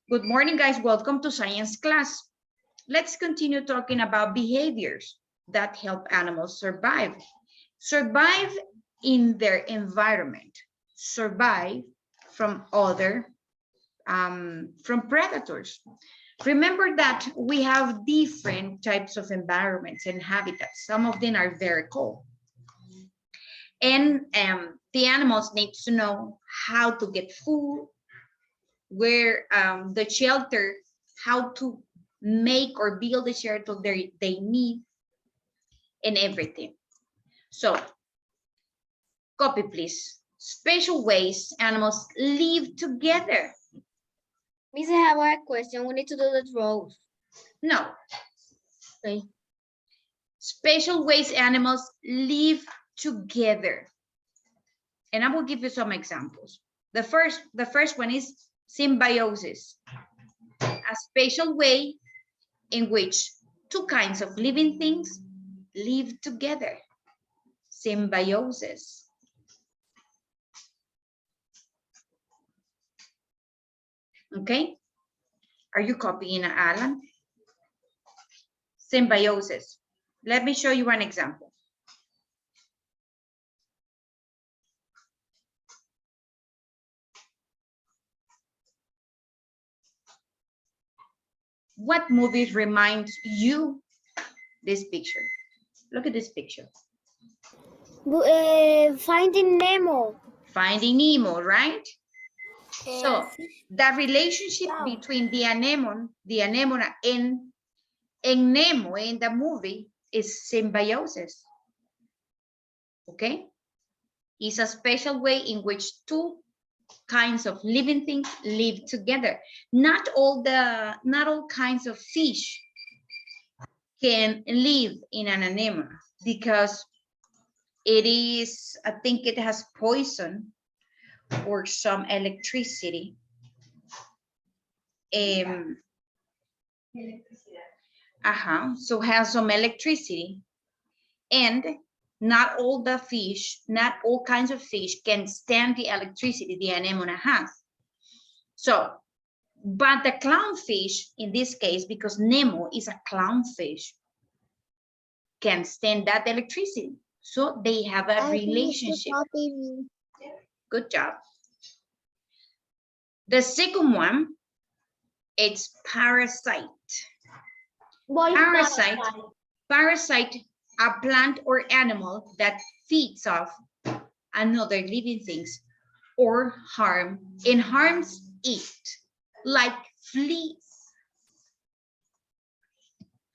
Good morning, guys. Welcome to science class. Let's continue talking about behaviors that help animals survive. Survive in their environment. Survive from from predators. Remember that we have different types of environments and habitats. Some of them are very cold. And the animals need to know how to get food, where the shelter, how to make or build the shelter they need, and everything. So, copy please. Special ways animals live together. Miss, I have a question. We need to do the rows. No. Okay. Special ways animals live together. And I will give you some examples. The first one is symbiosis, a special way in which two kinds of living things live together. Symbiosis. Okay, are you copying, Alan? Symbiosis. Let me show you an example. What movies reminds you this picture? Look at this picture. Finding Nemo. Finding Nemo, right? So Yes. the relationship between the anemone and Nemo in the movie is symbiosis. Okay? It's a special way in which two kinds of living things live together. Not all kinds of fish can live in an anemone because it is, I think it has poison or some electricity. So has some electricity, and not all kinds of fish can stand the electricity the anemone has. So, but the clownfish in this case, because Nemo is a clownfish, can stand that electricity. So they have a relationship. Good job. The second one, it's parasite. Parasite, a plant or animal that feeds off another living things or harms it, like fleas.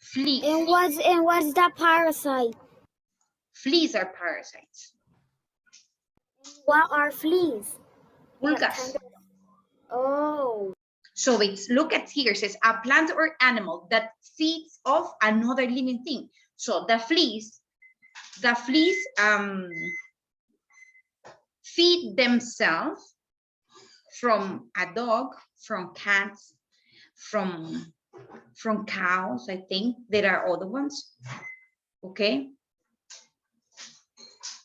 Fleas. And what's that parasite? Fleas are parasites. What are fleas? Pulgas. Oh. So it's, look at here, it says a plant or animal that feeds off another living thing. So the fleas feed themselves from a dog, from cats, from cows. I think there are other ones. Okay.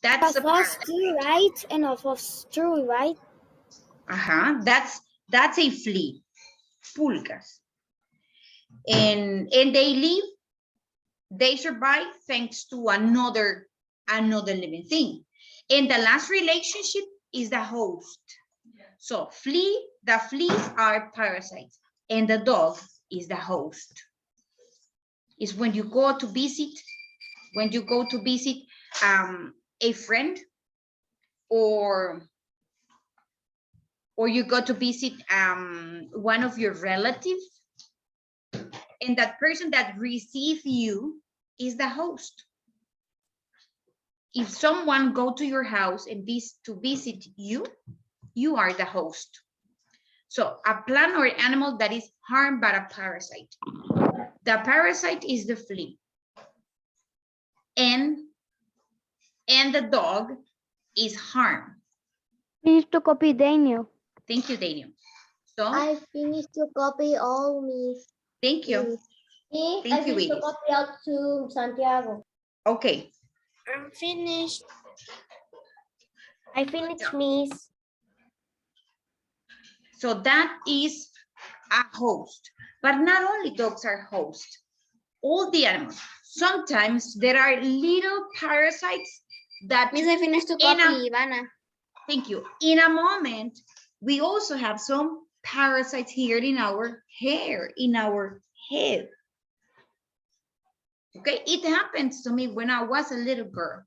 That's of us too, right? And of us too, right? That's a flea. Pulgas. And they survive thanks to another living thing. And the last relationship is the host. So the fleas are parasites, and the dog is the host. Is when you go to visit a friend, or you go to visit one of your relatives, and that person that receives you is the host. If someone go to your house and visit you, you are the host. So a plant or animal that is harmed by a parasite. The parasite is the flea. And the dog is harmed. Finish to copy, Daniel. Thank you, Daniel. So I finished to copy all, Miss. Thank you. Yes, Thank you, finished to copy out to Santiago. Okay. I'm finished. I finished, Miss. So that is a host. But not only dogs are hosts, all the animals. Sometimes there are little parasites that Miss, I finished to in copy, Ivana. thank you. In a moment, we also have some parasites here in our hair, in our head. Okay, it happens to me when I was a little girl.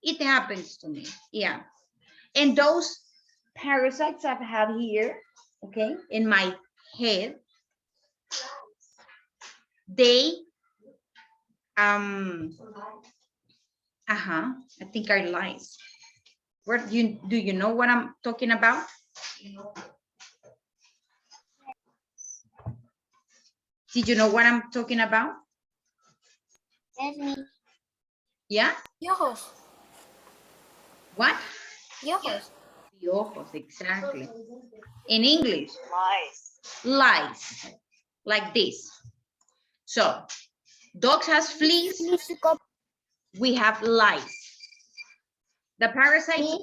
It happens to me, yeah. And those parasites I've had here, okay, in my head, they, I think are lice. Where do you know what I'm talking about? Did you know what I'm talking about? That's me. Yeah? Piojos. What? Piojos. Piojos, exactly. In English? Lice. Lice, like this. So, dogs has fleas, we have lice. The parasites,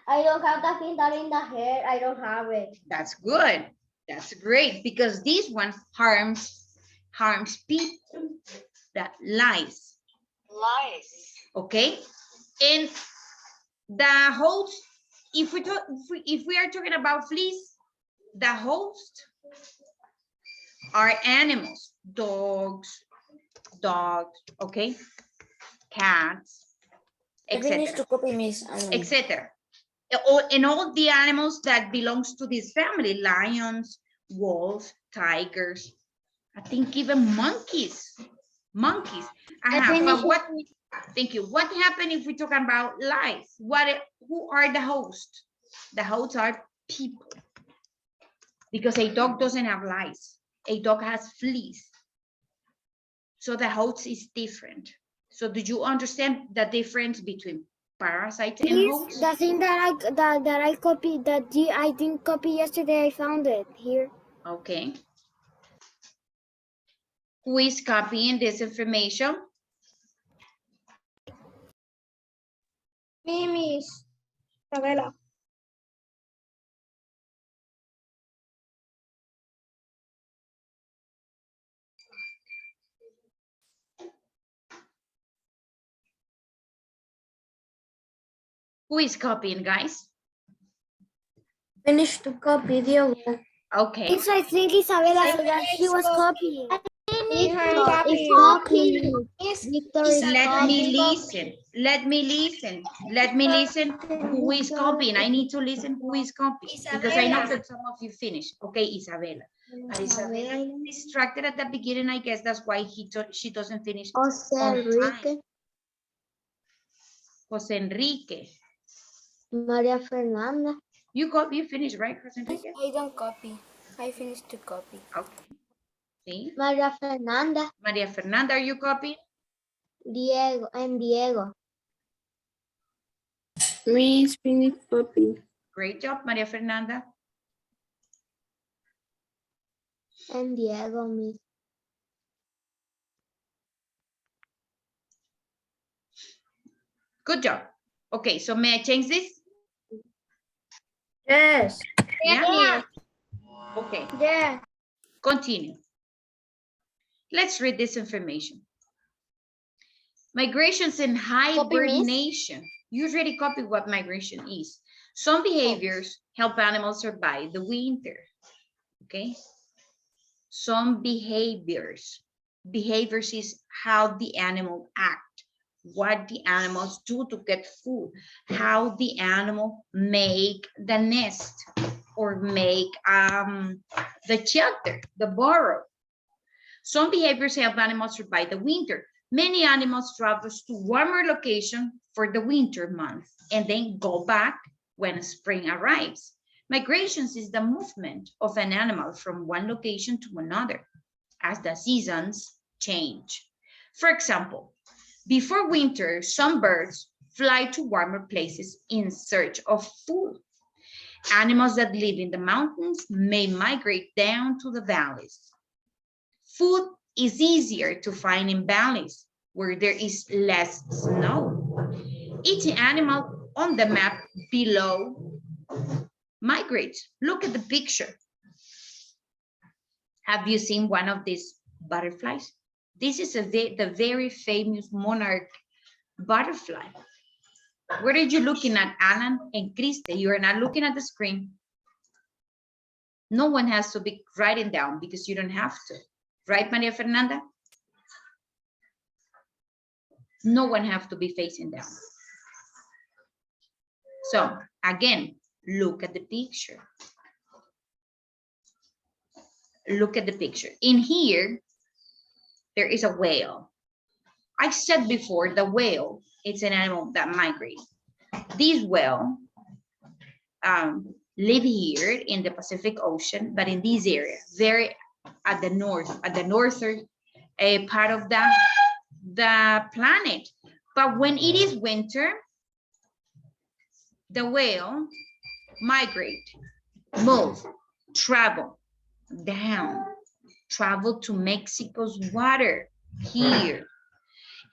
I don't have the thing that in the hair. I don't have it. that's good. That's great because this one harms people. That lice. Lice. Okay. And the host, if we are talking about fleas, the host are animals, dogs, okay, cats, etc. etc. And all the animals that belongs to this family, lions, wolves, tigers, I think even monkeys. But what, thank you. What happened if we talk about lice? Who are the hosts? The hosts are people. Because a dog doesn't have lice. A dog has fleas. So the host is different. So do you understand the difference between parasites and hosts? The thing that I copied, I didn't copy yesterday, I found it here. Okay. Who is copying this information? Miss Isabela. Who is copying, guys? Finished to copy, Diego. Okay. Yes, I think Isabela said that she was copying. Let me listen. Who is copying? I need to listen who is copying. Because I know that some of you finished. Okay, Isabela. But Isabela is distracted at the beginning. I guess that's why she doesn't finish on time. Jose Enrique. Maria Fernanda. You finished, right, Jose Enrique? I don't copy. I finished to copy. Okay. See? Maria Fernanda. Maria Fernanda, are you copying? Diego. Miss, finish copy. Great job, Maria Fernanda. And Diego, Miss. Good job. Okay, so may I change this? Yes. Yeah? Okay. Yeah. Continue. Let's read this information. Migrations and hibernation. You already copied what migration is. Some behaviors help animals survive the winter. Okay. Some behaviors. Behaviors is how the animal act, what the animals do to get food, how the animal make the nest or make the shelter, the burrow. Some behaviors help animals survive the winter. Many animals travel to warmer locations for the winter months and then go back when spring arrives. Migrations is the movement of an animal from one location to another as the seasons change. For example, before winter, some birds fly to warmer places in search of food. Animals that live in the mountains may migrate down to the valleys. Food is easier to find in valleys where there is less snow. Each animal on the map below migrates. Look at the picture. Have you seen one of these butterflies? This is the very famous monarch butterfly. What are you looking at, Alan and Kriste? You are not looking at the screen. No one has to be writing down because you don't have to. Right, Maria Fernanda? No one has to be facing down. So, again, look at the picture. Look at the picture. In here, there is a whale. I said before, the whale, it's an animal that migrates. These whale live here in the Pacific Ocean, but in this area, very at the northern part of the planet. But when it is winter, the whale migrate, move, travel down, travel to Mexico's water here.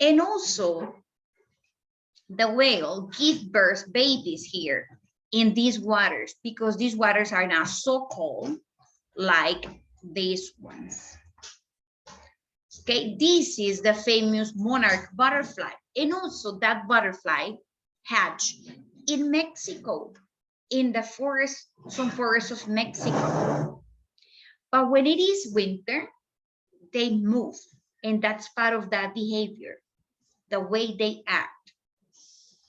And also, the whale give birth babies here in these waters because these waters are not so cold like these ones. Okay, this is the famous monarch butterfly. And also that butterfly hatch in Mexico, in the forest, some forests of Mexico. But when it is winter, they move. And that's part of that behavior, the way they act.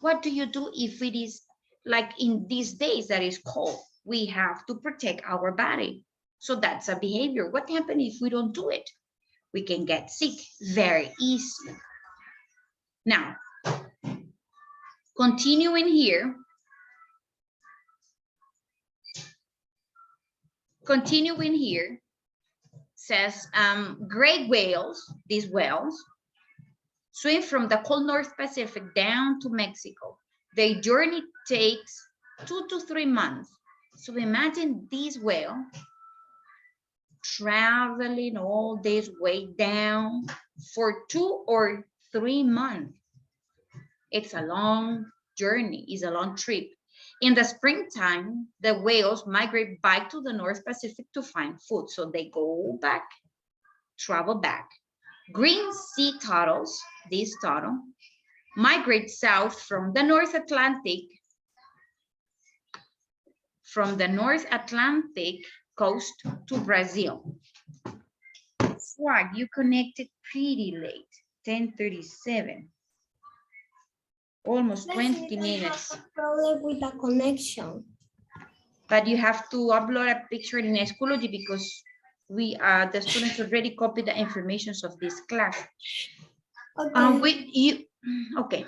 What do you do if it is like in these days that is cold? We have to protect our body. So that's a behavior. What happens if we don't do it? We can get sick very easily. Now, continuing here. Continuing here says great whales, these whales, swim from the cold North Pacific down to Mexico. Their journey takes 2 to 3 months. So imagine this whale traveling all this way down for 2 or 3 months. It's a long journey, it's a long trip. In the springtime, the whales migrate back to the North Pacific to find food. So they go back, travel back. Green sea turtles, this turtle, migrate south from the North Atlantic coast to Brazil. Wow, you connected pretty late, 10:37. Almost 20 minutes. Problem with the connection. But you have to upload a picture in Schoology because the students already copied the information of this class. Okay. Okay.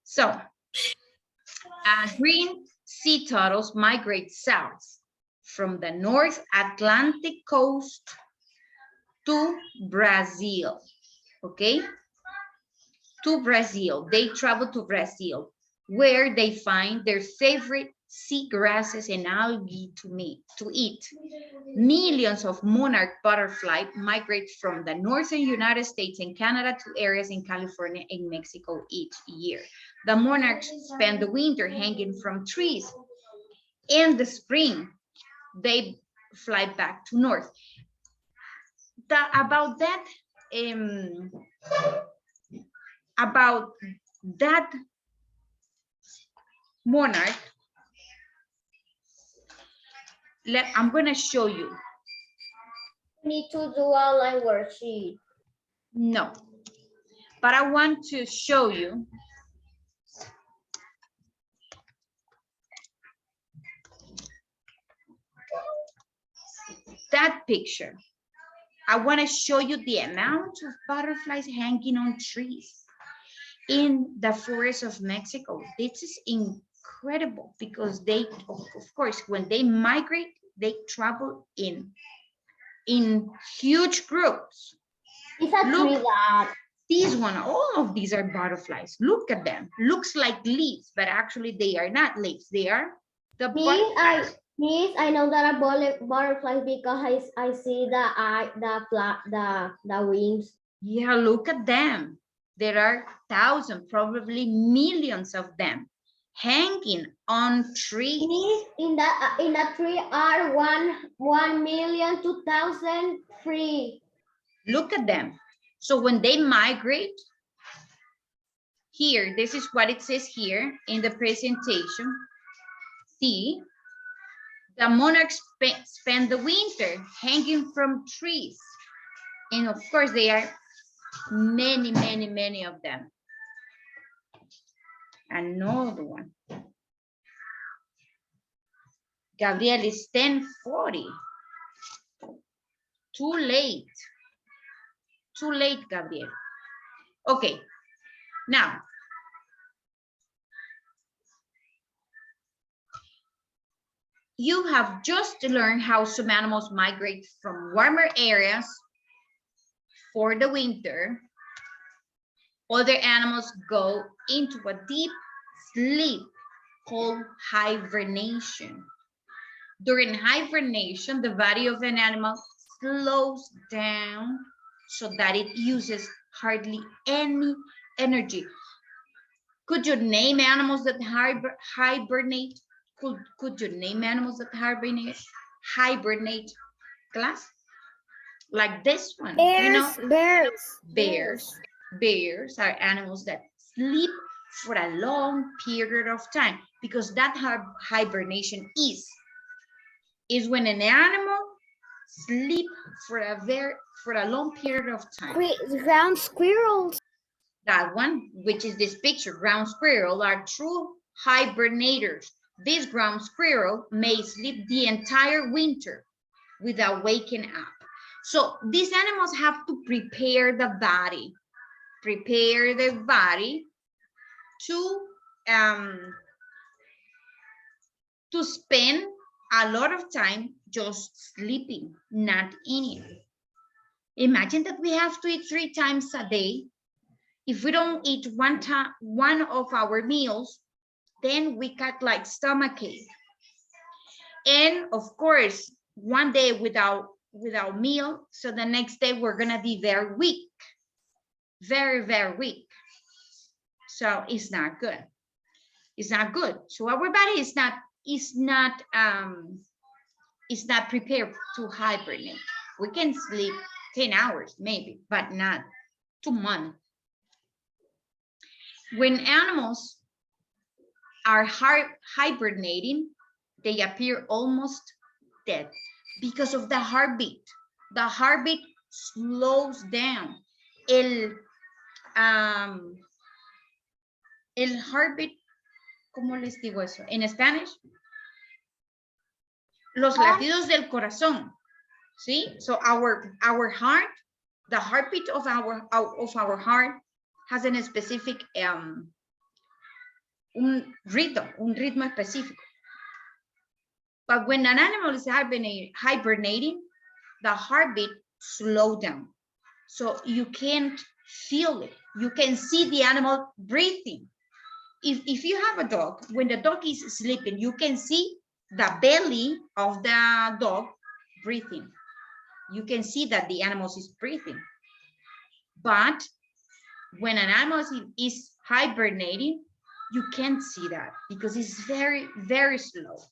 So, green sea turtles migrate south from the North Atlantic coast to Brazil. Okay? To Brazil. They travel to Brazil, where they find their favorite sea grasses and algae to eat. Millions of monarch butterfly migrate from the northern United States and Canada to areas in California and Mexico each year. The monarchs spend the winter hanging from trees. In the spring, they fly back to north. About that monarch, I'm going to show you. Need to do online worksheet. No, but I want to show you that picture. I want to show you the amount of butterflies hanging on trees in the forests of Mexico. This is incredible because they, of course, when they migrate, they travel in huge groups. Look, these one, all of these are butterflies. Look at them. Looks like leaves, but actually they are not leaves. They are the butterflies. I know that are butterflies because I see the wings. Yeah, look at them. There are thousands, probably millions of them. hanging on trees. In the tree are 1,002,000 free. Look at them. So when they migrate, here, this is what it says here in the presentation. See, the monarchs spend the winter hanging from trees. And of course, there are many, many, many of them. Another one. Gabriel is 10:40. Too late. Too late, Gabriel. Okay. Now, you have just learned how some animals migrate from warmer areas for the winter. Other animals go into a deep sleep called hibernation. During hibernation, the body of an animal slows down so that it uses hardly any energy. Could you name animals that hibernate? Could you name animals that hibernate, class? Like this one, Bears, you know? bears. Bears are animals that sleep for a long period of time, because that hibernation is when an animal sleep for a long period of time. Ground squirrels. That one, which is this picture, ground squirrel, are true hibernators. This ground squirrel may sleep the entire winter without waking up. So these animals have to prepare the body to spend a lot of time just sleeping, not eating. Imagine that we have to eat 3 times a day. If we don't eat one of our meals, then we got like stomachache. And of course, one day without meal, so the next day we're gonna be very weak, very, very weak. So it's not good. It's not good. So our body is not prepared to hibernate. We can sleep 10 hours maybe, but not 2 months. When animals are hibernating, they appear almost dead because of the heartbeat. The heartbeat slows down. El heartbeat, ¿cómo les digo eso? En Spanish, los latidos del corazón. See, so our heart, the heartbeat of our heart has a specific un ritmo específico. But when an animal is hibernating, the heartbeat slows down. So you can't feel it. You can see the animal breathing. If you have a dog, when the dog is sleeping, you can see the belly of the dog breathing. You can see that the animal is breathing. But when an animal is hibernating, you can't see that because it's very, very slow.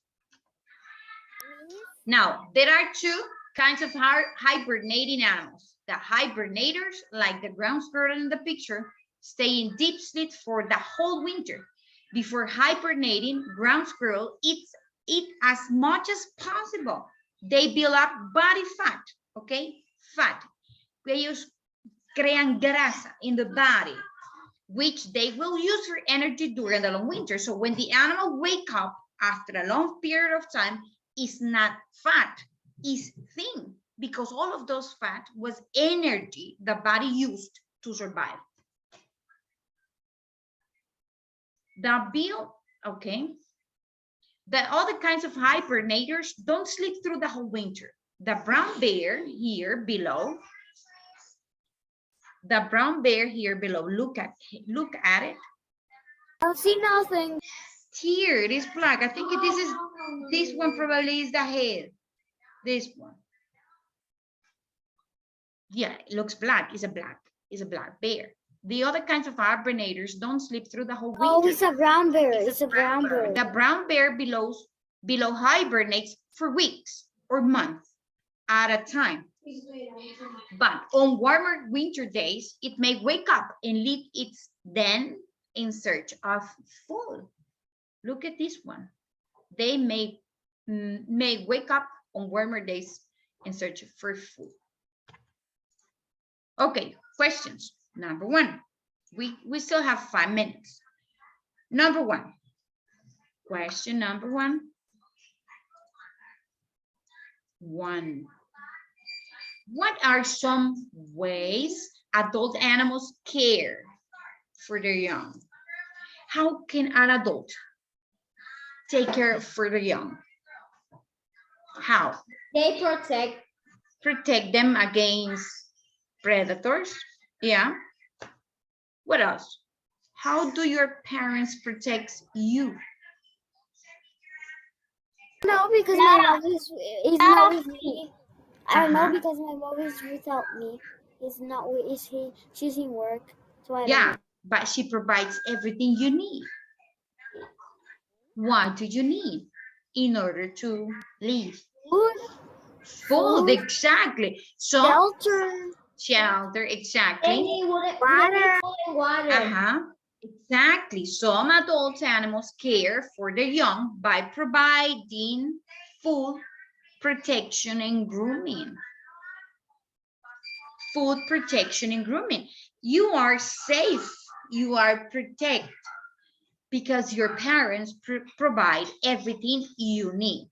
Now, there are 2 kinds of hibernating animals. The hibernators, like the ground squirrel in the picture, stay in deep sleep for the whole winter. Before hibernating, ground squirrel eat as much as possible. They build up body fat, okay? Fat. Ellos crean grasa in the body, which they will use for energy during the long winter. So when the animal wake up after a long period of time, it's not fat, it's thin, because all of those fat was energy the body used to survive. Okay. The other kinds of hibernators don't sleep through the whole winter. The brown bear here below, look at it. I see nothing. Here, it is black. I think this one probably is the head. This one. Yeah, it looks black. It's a black bear. The other kinds of hibernators don't sleep through the whole winter. Oh, it's a brown bear. It's a brown bird. The brown bear below hibernates for weeks or months at a time. But on warmer winter days, it may wake up and leave its den in search of food. Look at this one. They may wake up on warmer days in search for food. Okay, questions. Number one. We still have 5 minutes. Number one. Question number one. What are some ways adult animals care for their young? How can an adult take care for the young? How? They protect them against predators. Yeah. What else? How do your parents protect you? No, because my mom is not with me. I don't know because my mom is without me. She's in work. So I don't know. But she provides everything you need. What do you need in order to live? Food, exactly. So shelter, exactly. water. Exactly. Some adult animals care for their young by providing food, protection, and grooming. Food, protection, and grooming. You are safe. You are protected because your parents provide everything you need.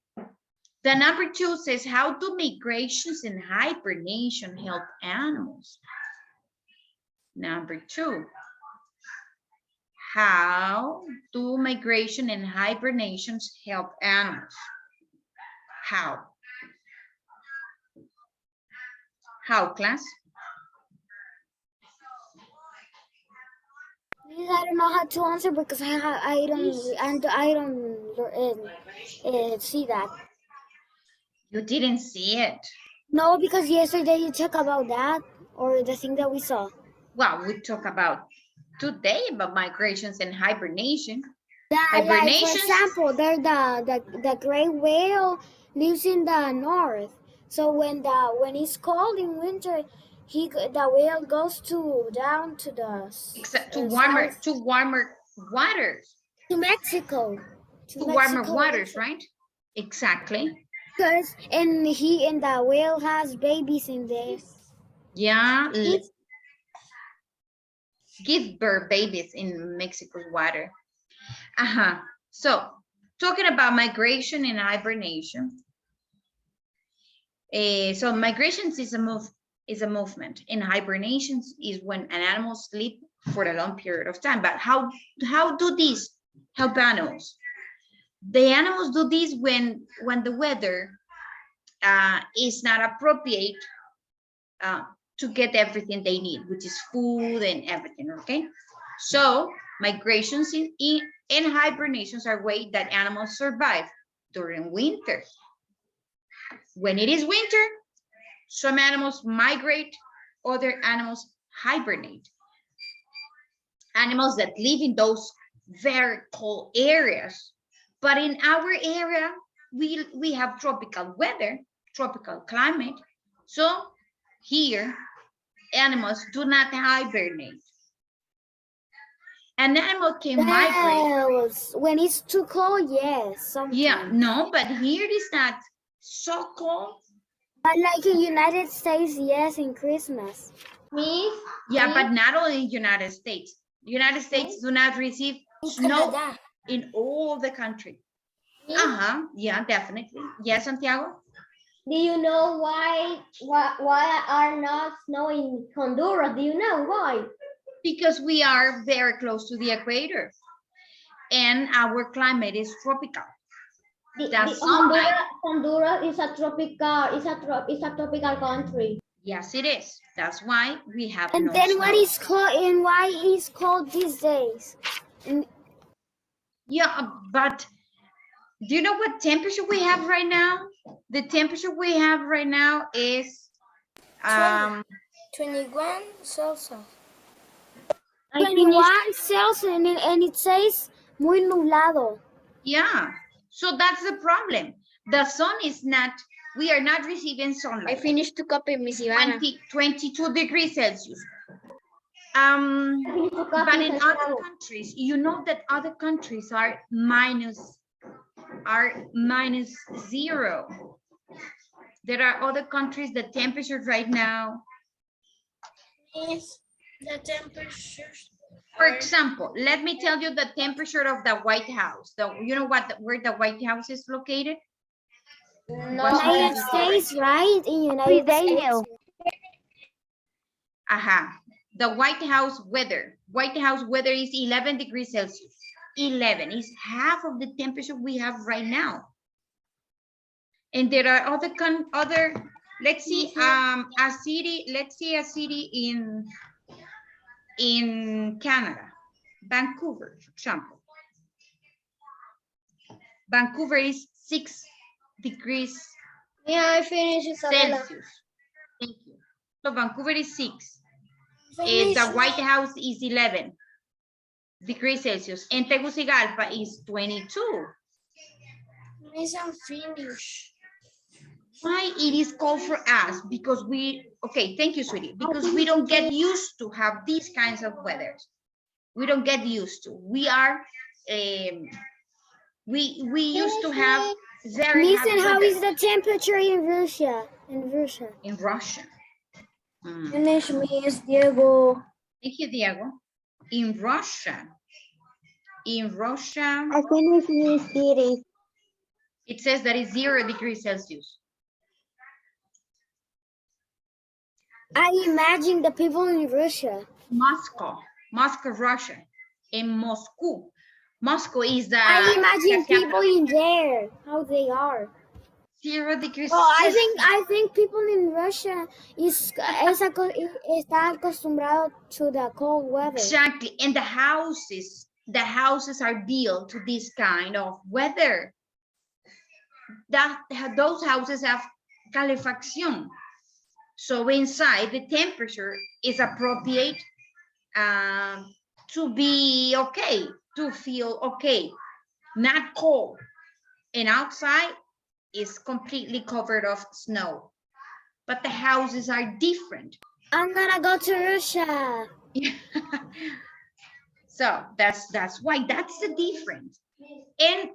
The number 2 says, how do migrations and hibernation help animals? Number 2. How do migration and hibernations help animals? How? How, class? I don't know how to answer because I don't see that. You didn't see it. No, because yesterday you talked about that or the thing that we saw. Well, we talk about today about migrations and hibernation. Like for example, there the gray whale lives in the north. So when it's cold in winter, the whale goes down to the warmer waters. To Mexico. To warmer waters, right? Exactly. Because and the whale has babies in there. Yeah. Give birth babies in Mexico's water. So talking about migration and hibernation. So migrations is a movement, and hibernations is when an animal sleep for a long period of time. But how do these help animals? The animals do this when the weather is not appropriate to get everything they need, which is food and everything, okay? So migrations and hibernations are ways that animals survive during winter. When it is winter, some animals migrate, other animals hibernate. Animals that live in those very cold areas. But in our area, we have tropical weather, tropical climate. So here, animals do not hibernate. An animal can migrate. When it's too cold, yes. Sometimes. Yeah, no, but here it is not so cold. But like in United States, yes, in Christmas. Yeah, but not only in United States. The United States do not receive snow in all the country. Yeah, definitely. Yes, Santiago? Do you know why are not snow in Honduras? Do you know why? Because we are very close to the equator and our climate is tropical. Honduras is a tropical country. Yes, it is. That's why we have and no then snow. Why it's cold these days? Yeah, but do you know what temperature we have right now? The temperature we have right now is 21 Celsius. I 21 finished. Celsius and it says muy nublado. Yeah, so that's the problem. The sun is not, we are not receiving I sunlight. finished to copy, Miss Ivana. 22 degrees Celsius. Finish to copy, But in Miss other Ivana. countries, you know that other countries are minus 0. There are other countries, the temperature right now. Is the temperatures. For example, let me tell you the temperature of the White House. You know where the White House is located? No, United States, right? In United States. The White House weather. White House weather is 11 degrees Celsius. 11 is half of the temperature we have right now. And there are other, let's see, a city in Canada, Vancouver, for example. Vancouver is 6 degrees Yeah, I finished, Isabella. Celsius. Thank you. So Vancouver is 6. Finish. The White House is 11 degrees Celsius. And Tegucigalpa is 22. Miss, I'm finished. Why it is called for us? Because okay, thank you, sweetie. Because we don't get used to have these kinds of weathers. We don't get used to. We are, we used to have very hot Listen, how weather is the temperature in Russia? in Russia. Finish, Miss Diego. Thank you, Diego. In Russia, I finished, Miss Diri. it says that it's 0 degrees Celsius. I imagine the people in Russia. Moscow, Russia, in Moscow. Moscow is the. I imagine the capital. people in there, how they are. 0 degrees Oh, Celsius. I think people in Russia están acostumbrados to the cold weather. Exactly, and the houses are built to this kind of weather. Those houses have calefacción. So inside, the temperature is appropriate to be okay, to feel okay, not cold. And outside is completely covered of snow. But the houses are different. I'm gonna go to Russia. So that's why that's the difference. And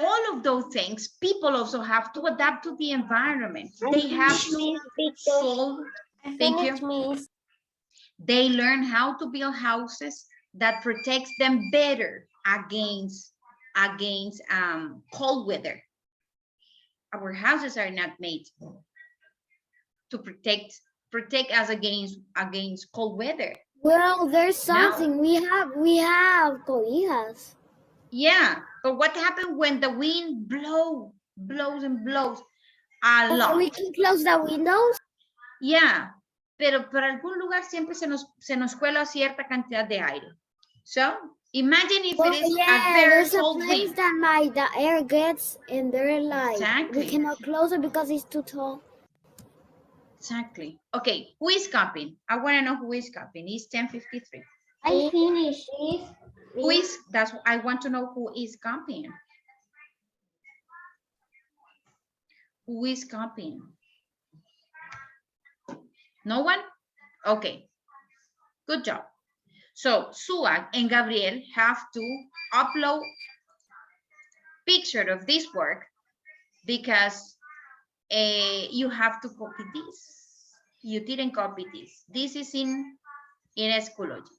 all of those things, people also have to adapt to the environment. They have to solve. Thank you. They learn how to build houses that protects them better against cold weather. Our houses are not made to protect us against cold weather. Well, there's something. No. We have cobijas. Yeah, but what happens when the wind blows a lot? We can close the windows. Yeah, pero por algún lugar siempre se nos cuela cierta cantidad de aire. So imagine if it is a very there's a cold place wind. that the air gets and they're like Exactly. we cannot close it because it's too tall. Exactly. Okay, who is copying? I want to know who is copying. It's 10:53. I finished. Who is? I want to know who is copying. Who is copying? No one? Okay. Good job. So Suag and Gabriel have to upload picture of this work because you have to copy this. You didn't copy this. This is in Schoology.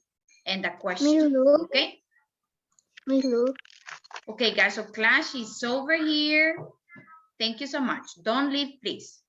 And the question, okay? Okay, guys, so class is over here. Thank you so much. Don't leave, please.